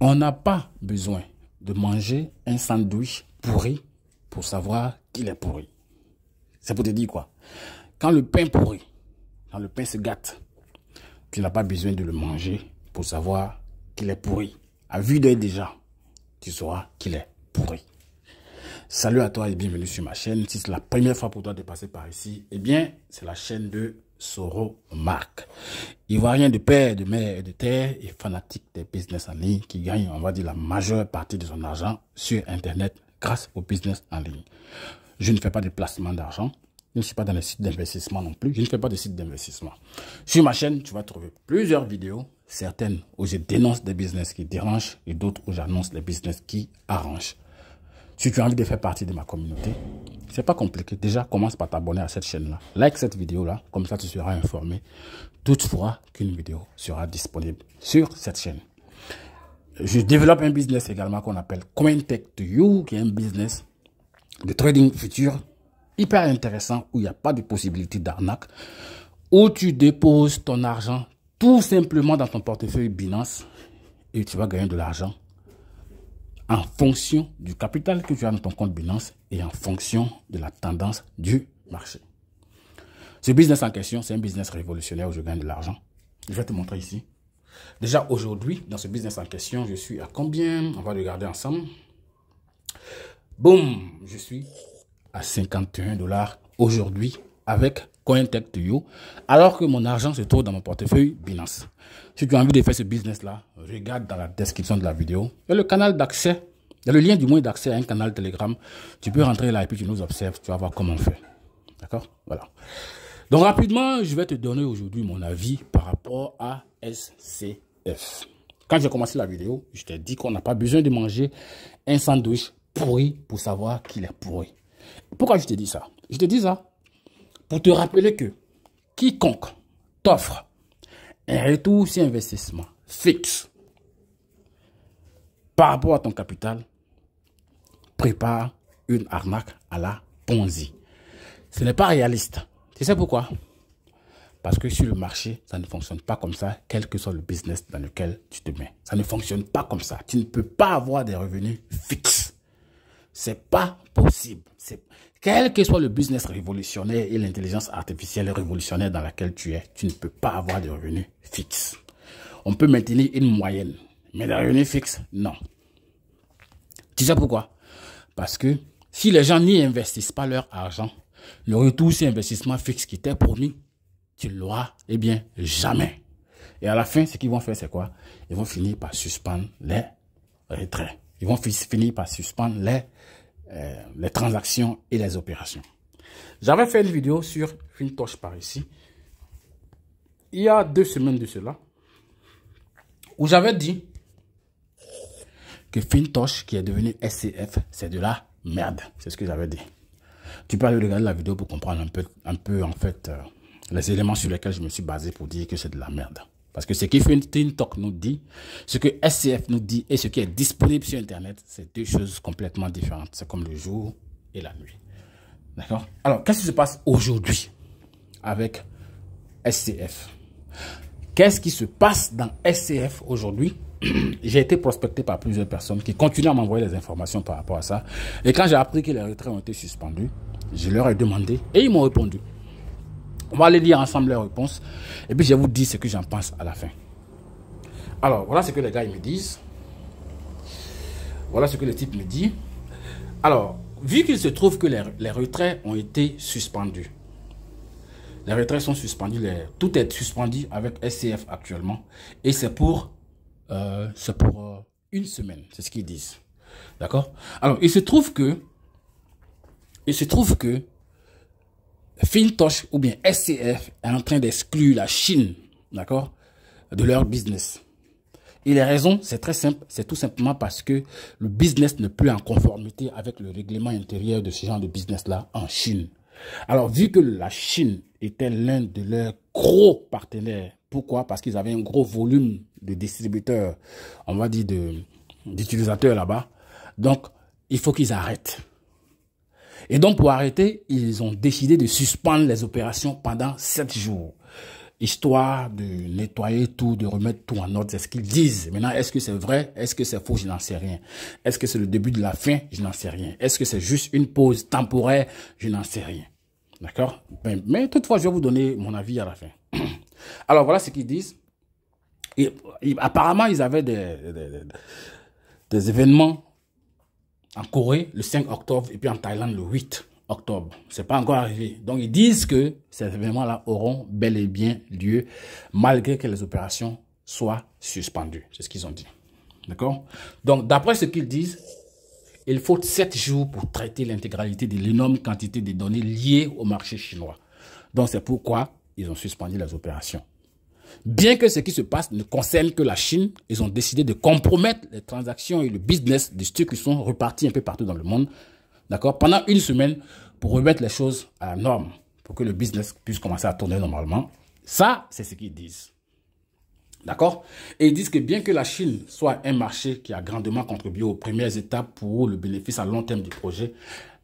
On n'a pas besoin de manger un sandwich pourri pour savoir qu'il est pourri. C'est pour te dire quoi? Quand le pain pourrit, quand le pain se gâte, tu n'as pas besoin de le manger pour savoir qu'il est pourri. À vue d'œil déjà, tu sauras qu'il est pourri. Salut à toi et bienvenue sur ma chaîne. Si c'est la première fois pour toi de passer par ici, eh bien, c'est la chaîne de Soro Mark. Ivoirien de père, de mère et de terre et fanatique des business en ligne qui gagne, on va dire, la majeure partie de son argent sur Internet grâce au business en ligne. Je ne fais pas de placement d'argent. Je ne suis pas dans les sites d'investissement non plus. Je ne fais pas de sites d'investissement. Sur ma chaîne, tu vas trouver plusieurs vidéos, certaines où je dénonce des business qui dérangent et d'autres où j'annonce des business qui arrangent. Si tu as envie de faire partie de ma communauté, c'est pas compliqué. Déjà, commence par t'abonner à cette chaîne-là. Like cette vidéo-là, comme ça tu seras informé toutefois qu'une vidéo sera disponible sur cette chaîne. Je développe un business également qu'on appelle CoinTech2You, qui est un business de trading futur hyper intéressant où il n'y a pas de possibilité d'arnaque, où tu déposes ton argent tout simplement dans ton portefeuille Binance et tu vas gagner de l'argent en fonction du capital que tu as dans ton compte Binance et en fonction de la tendance du marché. Ce business en question, c'est un business révolutionnaire où je gagne de l'argent. Je vais te montrer ici. Déjà aujourd'hui, dans ce business en question, je suis à combien? On va regarder ensemble. Boum, je suis à 51 $ aujourd'hui avec CoinTech2You, alors que mon argent se trouve dans mon portefeuille Binance. Si tu as envie de faire ce business-là, regarde dans la description de la vidéo. Il y a le canal d'accès, il y a le lien du moins d'accès à un canal Telegram. Tu peux rentrer là et puis tu nous observes, tu vas voir comment on fait. D'accord? Voilà. Donc rapidement, je vais te donner aujourd'hui mon avis par rapport à SCF. Quand j'ai commencé la vidéo, je t'ai dit qu'on n'a pas besoin de manger un sandwich pourri pour savoir qu'il est pourri. Pourquoi je te dis ça? Je te dis ça pour te rappeler que quiconque t'offre un retour sur investissement fixe par rapport à ton capital prépare une arnaque à la Ponzi. Ce n'est pas réaliste. Tu sais pourquoi? Parce que sur le marché, ça ne fonctionne pas comme ça, quel que soit le business dans lequel tu te mets. Ça ne fonctionne pas comme ça. Tu ne peux pas avoir des revenus fixes. C'est pas possible. Quel que soit le business révolutionnaire et l'intelligence artificielle révolutionnaire dans laquelle tu es, tu ne peux pas avoir de revenus fixes. On peut maintenir une moyenne, mais des revenus fixes, non. Tu sais pourquoi? Parce que si les gens n'y investissent pas leur argent, le retour sur investissement fixe qui t'est promis, tu ne l'auras, eh bien, jamais. Et à la fin, ce qu'ils vont faire, c'est quoi? Ils vont finir par suspendre les retraits. Ils vont finir par suspendre les transactions et les opérations. J'avais fait une vidéo sur Fintosh par ici, il y a 2 semaines de cela, où j'avais dit que Fintosh, qui est devenu SCF, c'est de la merde. C'est ce que j'avais dit. Tu peux aller regarder la vidéo pour comprendre un peu en fait, les éléments sur lesquels je me suis basé pour dire que c'est de la merde. Parce que ce que Fintosh nous dit, ce que SCF nous dit et ce qui est disponible sur Internet, c'est 2 choses complètement différentes. C'est comme le jour et la nuit. D'accord? Alors, qu'est-ce qui se passe aujourd'hui avec SCF? Qu'est-ce qui se passe dans SCF aujourd'hui? J'ai été prospecté par plusieurs personnes qui continuent à m'envoyer des informations par rapport à ça. Et quand j'ai appris que les retraits ont été suspendus, je leur ai demandé et ils m'ont répondu. On va aller lire ensemble les réponses et puis je vais vous dire ce que j'en pense à la fin. Alors, voilà ce que les gars ils me disent. Voilà ce que le type me dit. Alors, vu qu'il se trouve que les retraits ont été suspendus, les retraits sont suspendus, tout est suspendu avec SCF actuellement et c'est pour 1 semaine, c'est ce qu'ils disent. D'accord? Alors, il se trouve que Fintosh ou bien SCF est en train d'exclure la Chine, d'accord, de leur business. Et les raisons, c'est très simple, c'est tout simplement parce que le business n'est plus en conformité avec le règlement intérieur de ce genre de business-là en Chine. Alors, vu que la Chine était l'un de leurs gros partenaires, pourquoi? Parce qu'ils avaient un gros volume de distributeurs, on va dire d'utilisateurs là-bas. Donc, il faut qu'ils arrêtent. Et donc, pour arrêter, ils ont décidé de suspendre les opérations pendant 7 jours. histoire de nettoyer tout, de remettre tout en ordre. C'est ce qu'ils disent. Maintenant, est-ce que c'est vrai? Est-ce que c'est faux? Je n'en sais rien. Est-ce que c'est le début de la fin? Je n'en sais rien. Est-ce que c'est juste une pause temporaire? Je n'en sais rien. D'accord? Mais toutefois, je vais vous donner mon avis à la fin. Alors, voilà ce qu'ils disent. Apparemment, ils avaient des événements en Corée le 5 octobre et puis en Thaïlande le 8 octobre. C'est pas encore arrivé. Donc, ils disent que ces événements-là auront bel et bien lieu malgré que les opérations soient suspendues. C'est ce qu'ils ont dit. D'accord? Donc, d'après ce qu'ils disent, il faut 7 jours pour traiter l'intégralité de l'énorme quantité de données liées au marché chinois. Donc, c'est pourquoi ils ont suspendu les opérations. Bien que ce qui se passe ne concerne que la Chine, ils ont décidé de compromettre les transactions et le business de ceux qui sont repartis un peu partout dans le monde, d'accord, pendant une semaine pour remettre les choses à la norme, pour que le business puisse commencer à tourner normalement. Ça, c'est ce qu'ils disent. D'accord? Et ils disent que bien que la Chine soit un marché qui a grandement contribué aux premières étapes pour le bénéfice à long terme du projet,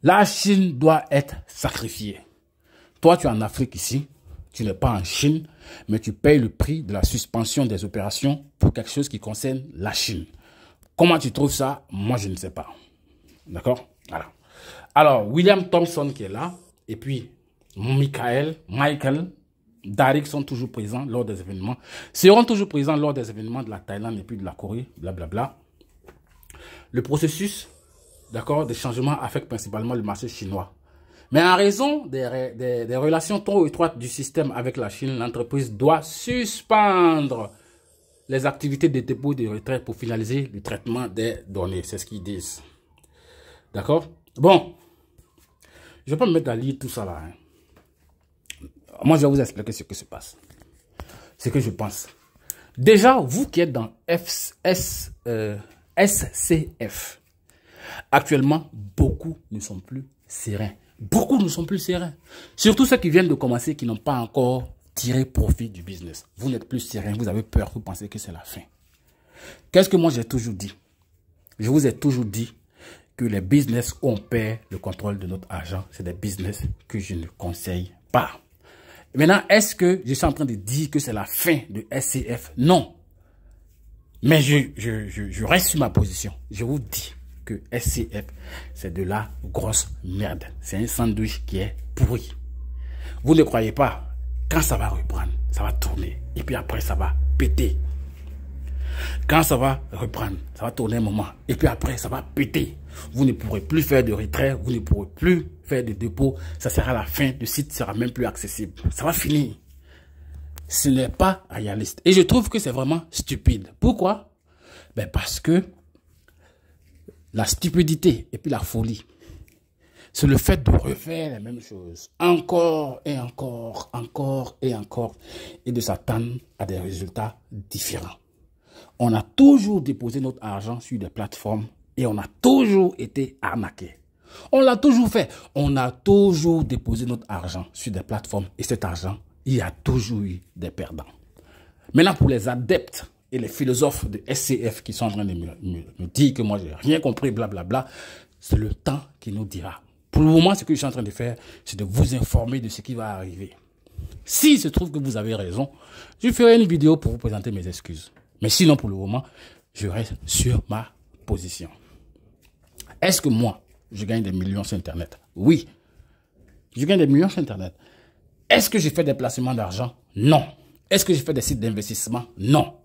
la Chine doit être sacrifiée. Toi, tu es en Afrique ici. Tu n'es pas en Chine, mais tu payes le prix de la suspension des opérations pour quelque chose qui concerne la Chine. Comment tu trouves ça? Moi, je ne sais pas. D'accord? Voilà. Alors, William Thompson qui est là, et puis Michael, Darik sont toujours présents lors des événements, seront toujours présents lors des événements de la Thaïlande et puis de la Corée, blablabla. Le processus, d'accord, de changement affecte principalement le marché chinois. Mais en raison des relations trop étroites du système avec la Chine, l'entreprise doit suspendre les activités de dépôt et de retrait pour finaliser le traitement des données. C'est ce qu'ils disent. D'accord? Bon, je ne vais pas me mettre à lire tout ça là. Moi, je vais vous expliquer ce qui se passe. Ce que je pense. Déjà, vous qui êtes dans SCF, actuellement, beaucoup ne sont plus sereins. Beaucoup ne sont plus sereins. Surtout ceux qui viennent de commencer, qui n'ont pas encore tiré profit du business. Vous n'êtes plus serein, vous avez peur, vous pensez que c'est la fin. Qu'est-ce que moi j'ai toujours dit? Je vous ai toujours dit que les business où on perd le contrôle de notre argent, c'est des business que je ne conseille pas. Maintenant, est-ce que je suis en train de dire que c'est la fin de SCF? Non. Mais je reste sur ma position. Je vous dis que SCF, c'est de la grosse merde. C'est un sandwich qui est pourri. Vous ne croyez pas, quand ça va reprendre, ça va tourner. Et puis après, ça va péter. Quand ça va reprendre, ça va tourner un moment. Et puis après, ça va péter. Vous ne pourrez plus faire de retrait, vous ne pourrez plus faire de dépôt. Ça sera la fin, le site sera même plus accessible. Ça va finir. Ce n'est pas réaliste. Et je trouve que c'est vraiment stupide. Pourquoi? Ben parce que la stupidité et puis la folie, c'est le fait de refaire les mêmes choses encore et encore, encore et encore, et de s'attendre à des résultats différents. On a toujours déposé notre argent sur des plateformes et on a toujours été arnaqué. On l'a toujours fait. On a toujours déposé notre argent sur des plateformes et cet argent, il y a toujours eu des perdants. Maintenant, pour les adeptes et les philosophes de SCF qui sont en train de me dire que moi, j'ai rien compris, blablabla, c'est le temps qui nous dira. Pour le moment, ce que je suis en train de faire, c'est de vous informer de ce qui va arriver. S'il se trouve que vous avez raison, je ferai une vidéo pour vous présenter mes excuses. Mais sinon, pour le moment, je reste sur ma position. Est-ce que moi, je gagne des millions sur Internet? Oui. Je gagne des millions sur Internet. Est-ce que j'ai fait des placements d'argent? Non. Est-ce que j'ai fait des sites d'investissement? Non.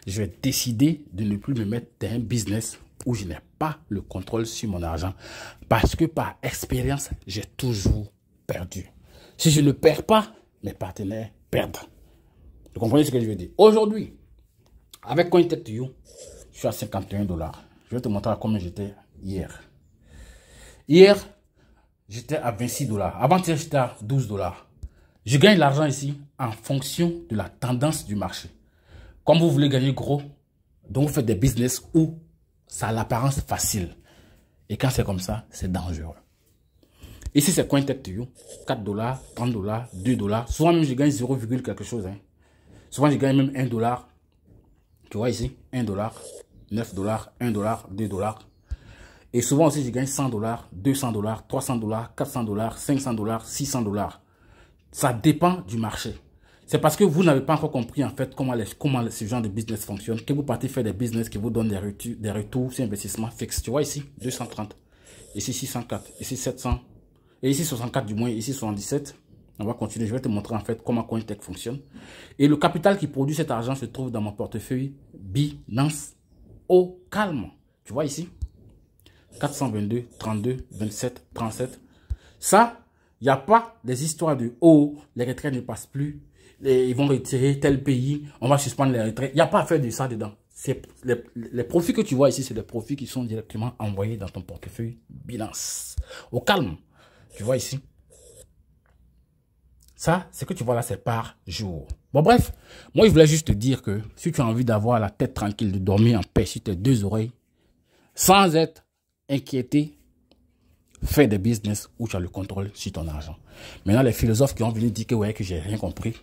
Je vais décider de ne plus me mettre dans un business où je n'ai pas le contrôle sur mon argent. Parce que par expérience, j'ai toujours perdu. Si je ne perds pas, mes partenaires perdent. Vous comprenez ce que je veux dire? Aujourd'hui, avec CoinTech2You, je suis à 51 $. Je vais te montrer à combien j'étais hier. Hier, j'étais à 26 $. Avant-hier, j'étais à 12 $. Je gagne l'argent ici en fonction de la tendance du marché. Comme vous voulez gagner gros, donc vous faites des business où ça a l'apparence facile. Et quand c'est comme ça, c'est dangereux. Ici, c'est CoinTech2You. 4 $, 30 $, 2 $. Souvent même, je gagne 0, quelque chose. Hein. Souvent, je gagne même 1 $. Tu vois ici, 1 $, 9 $, 1 $, 2 $. Et souvent aussi, je gagne 100 $, 200 $, 300 $, 400 $, 500 $, 600 $. Ça dépend du marché. C'est parce que vous n'avez pas encore compris en fait comment ce genre de business fonctionne que vous partez faire des business qui vous donnent des retours sur investissement fixe. Tu vois ici, 230, ici 604, ici 700, et ici 64 du moins, ici 77. On va continuer, je vais te montrer en fait comment Cointech fonctionne. Et le capital qui produit cet argent se trouve dans mon portefeuille Binance au calme. Tu vois ici, 422, 32, 27, 37. Ça, il n'y a pas des histoires de « oh, les retraits ne passent plus ». Ils vont retirer tel pays, on va suspendre les retraits. Il n'y a pas à faire de ça dedans. Les profits que tu vois ici, c'est des profits qui sont directement envoyés dans ton portefeuille Binance. Au calme. Tu vois ici. Ça, ce que tu vois là, c'est par jour. Bon, bref, moi, je voulais juste te dire que si tu as envie d'avoir la tête tranquille, de dormir en paix sur tes deux oreilles, sans être inquiété, fais des business où tu as le contrôle sur ton argent. Maintenant, les philosophes qui ont venu dire que, ouais, que j'ai rien compris,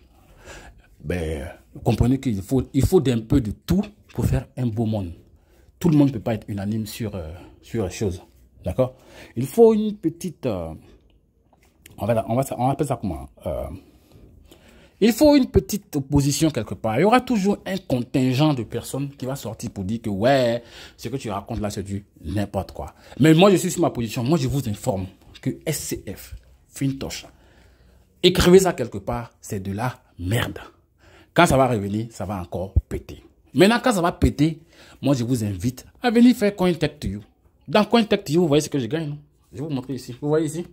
ben, comprenez qu'il faut d'un peu de tout pour faire un beau monde. Tout le monde ne peut pas être unanime sur les choses. D'accord? Il faut une petite... on appelle ça comment? Il faut une petite opposition quelque part. Il y aura toujours un contingent de personnes qui va sortir pour dire que ouais, ce que tu racontes là, c'est du n'importe quoi. Mais moi, je suis sur ma position. Moi, je vous informe que SCF, Fintosh, écrivez ça quelque part, c'est de la merde. Quand ça va revenir, ça va encore péter. Maintenant, quand ça va péter, moi, je vous invite à venir faire Cointech to You. Dans Cointech to You, vous voyez ce que je gagne, non? Je vais vous montrer ici. Vous voyez ici?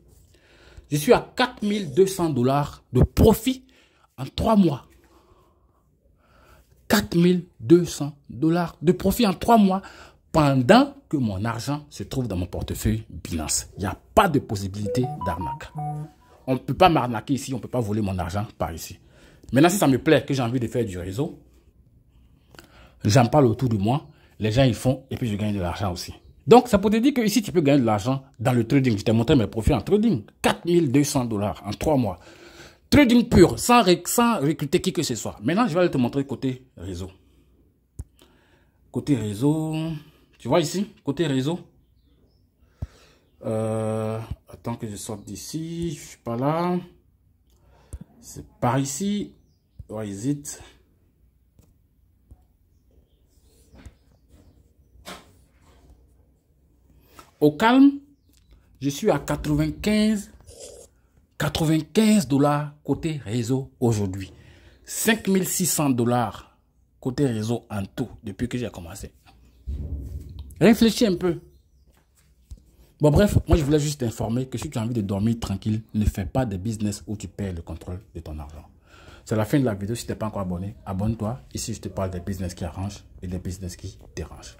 Je suis à 4200 $ de profit en 3 mois. 4200 $ de profit en 3 mois pendant que mon argent se trouve dans mon portefeuille Binance. Il n'y a pas de possibilité d'arnaque. On ne peut pas m'arnaquer ici, on ne peut pas voler mon argent par ici. Maintenant, si ça me plaît, que j'ai envie de faire du réseau, j'en parle autour de moi, les gens ils font et puis je gagne de l'argent aussi. Donc, ça peut te dire que ici, tu peux gagner de l'argent dans le trading. Je t'ai montré mes profits en trading. 4200 $ en 3 mois. Trading pur, sans recruter qui que ce soit. Maintenant, je vais aller te montrer côté réseau. Côté réseau, tu vois ici, côté réseau. Attends que je sorte d'ici, je suis pas là. C'est par ici. Where is it? Au calme, je suis à 95 $ côté réseau aujourd'hui. 5600 $ côté réseau en tout depuis que j'ai commencé. Réfléchis un peu. Bon bref, moi je voulais juste t'informer que si tu as envie de dormir tranquille, ne fais pas de business où tu perds le contrôle de ton argent. C'est la fin de la vidéo. Si tu n'es pas encore abonné, abonne-toi. Ici je te parle des business qui arrangent et des business qui dérangent.